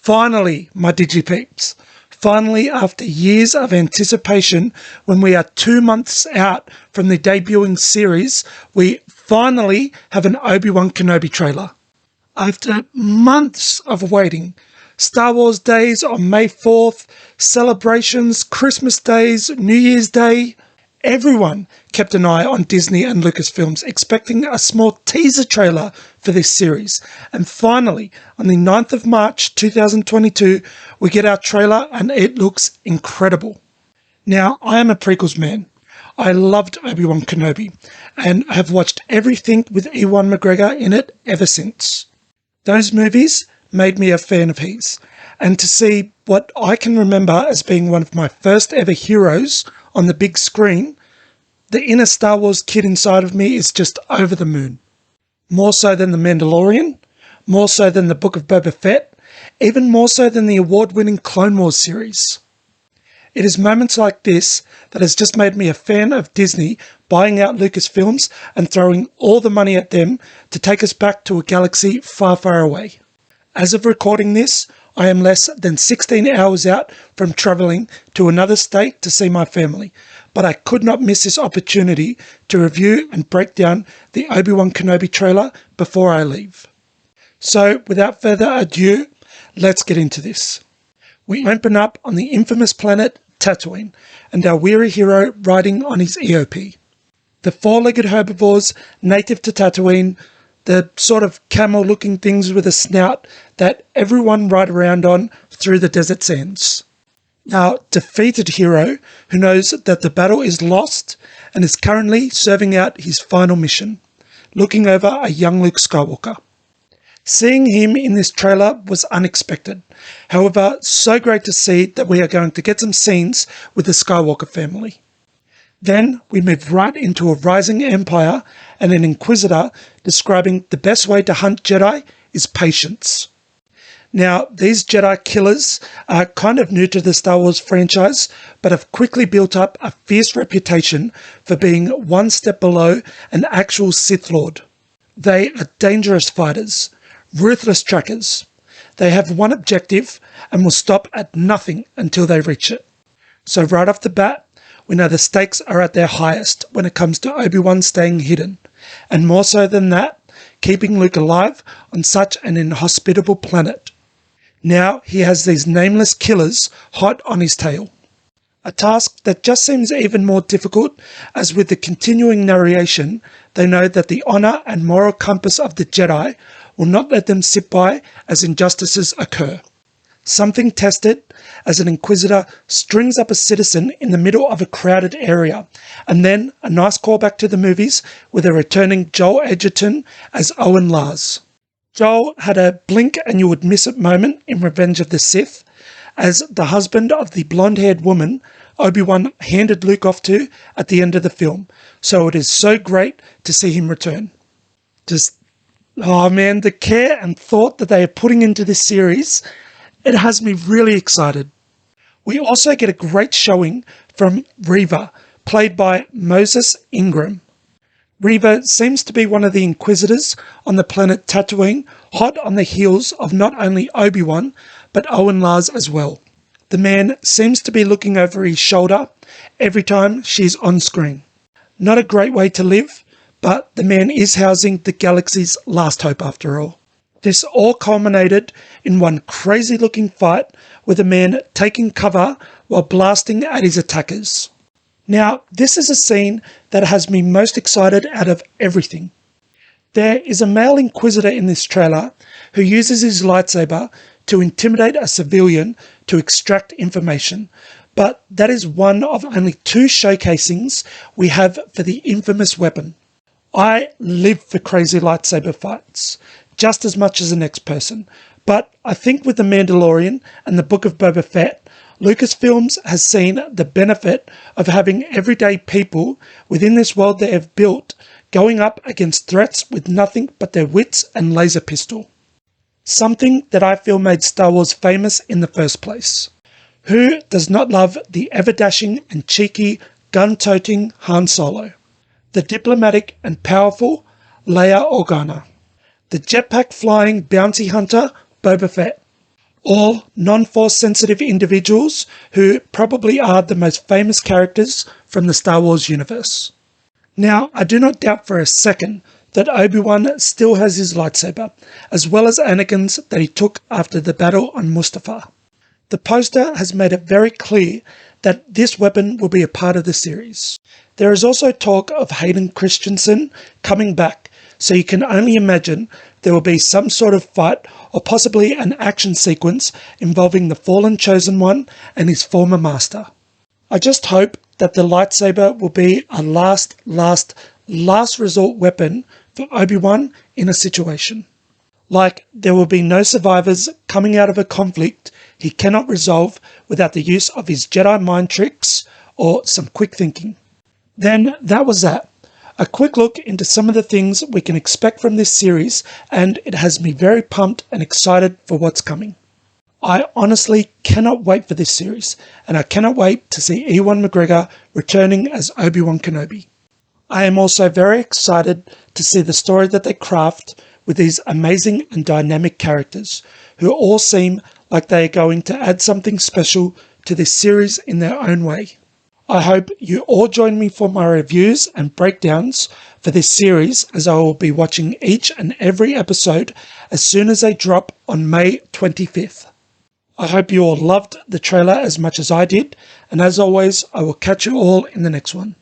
Finally, my DigiPeeps. Finally, after years of anticipation, when we are 2 months out from the debuting series, we finally have an Obi-Wan Kenobi trailer. After months of waiting, Star Wars days on May 4th, celebrations, Christmas days, New Year's Day, everyone kept an eye on Disney and Lucasfilms, expecting a small teaser trailer for this series. And finally, on the 9th of March 2022, we get our trailer and it looks incredible. Now, I am a prequels man. I loved Obi-Wan Kenobi and have watched everything with Ewan McGregor in it ever since. Those movies made me a fan of his, and to see what I can remember as being one of my first ever heroes on the big screen, the inner Star Wars kid inside of me is just over the moon. More so than The Mandalorian, more so than the Book of Boba Fett, even more so than the award-winning Clone Wars series. It is moments like this that has just made me a fan of Disney buying out Lucasfilms and throwing all the money at them to take us back to a galaxy far, far away. As of recording this, I am less than 16 hours out from travelling to another state to see my family, but I could not miss this opportunity to review and break down the Obi-Wan Kenobi trailer before I leave. So, without further ado, let's get into this. We open up on the infamous planet Tatooine, and our weary hero riding on his EOP. The four-legged herbivores native to Tatooine, the sort of camel-looking things with a snout that everyone ride around on through the desert sands. Our defeated hero, who knows that the battle is lost and is currently serving out his final mission, looking over a young Luke Skywalker. Seeing him in this trailer was unexpected. However, so great to see that we are going to get some scenes with the Skywalker family. Then we move right into a rising empire and an Inquisitor describing the best way to hunt Jedi is patience. Now, these Jedi killers are kind of new to the Star Wars franchise, but have quickly built up a fierce reputation for being one step below an actual Sith Lord. They are dangerous fighters, ruthless trackers. They have one objective and will stop at nothing until they reach it. So right off the bat, we know the stakes are at their highest when it comes to Obi-Wan staying hidden, and more so than that, keeping Luke alive on such an inhospitable planet. Now he has these nameless killers hot on his tail. A task that just seems even more difficult, as with the continuing narration, they know that the honour and moral compass of the Jedi will not let them sit by as injustices occur. Something tested, as an Inquisitor strings up a citizen in the middle of a crowded area, and then a nice callback to the movies with a returning Joel Edgerton as Owen Lars. Joel had a blink and you would miss it moment in Revenge of the Sith, as the husband of the blonde-haired woman Obi-Wan handed Luke off to at the end of the film, so it is so great to see him return. Oh man, the care and thought that they are putting into this series, it has me really excited. We also get a great showing from Reva, played by Moses Ingram. Reva seems to be one of the Inquisitors on the planet Tatooine, hot on the heels of not only Obi-Wan, but Owen Lars as well. The man seems to be looking over his shoulder every time she's on screen. Not a great way to live, but the man is housing the galaxy's last hope after all. This all culminated in one crazy looking fight with a man taking cover while blasting at his attackers. Now, this is a scene that has me most excited out of everything. There is a male Inquisitor in this trailer who uses his lightsaber to intimidate a civilian to extract information, but that is one of only 2 showcasings we have for the infamous weapon. I live for crazy lightsaber fights, just as much as the next person, but I think with The Mandalorian and the Book of Boba Fett, Lucasfilms has seen the benefit of having everyday people within this world they have built going up against threats with nothing but their wits and laser pistol. Something that I feel made Star Wars famous in the first place. Who does not love the ever-dashing and cheeky, gun-toting Han Solo? The diplomatic and powerful Leia Organa? The jetpack-flying bounty hunter Boba Fett? all non-Force sensitive individuals who probably are the most famous characters from the Star Wars universe. Now, I do not doubt for a second that Obi-Wan still has his lightsaber, as well as Anakin's that he took after the battle on Mustafar. The poster has made it very clear that this weapon will be a part of the series. There is also talk of Hayden Christensen coming back, so you can only imagine there will be some sort of fight or possibly an action sequence involving the fallen Chosen One and his former master. I just hope that the lightsaber will be a last resort weapon for Obi-Wan in a situation. Like, there will be no survivors coming out of a conflict he cannot resolve without the use of his Jedi mind tricks or some quick thinking. Then that was that. A quick look into some of the things we can expect from this series, and it has me very pumped and excited for what's coming. I honestly cannot wait for this series, and I cannot wait to see Ewan McGregor returning as Obi-Wan Kenobi. I am also very excited to see the story that they craft with these amazing and dynamic characters, who all seem like they are going to add something special to this series in their own way. I hope you all join me for my reviews and breakdowns for this series, as I will be watching each and every episode as soon as they drop on May 25th. I hope you all loved the trailer as much as I did, and as always, I will catch you all in the next one.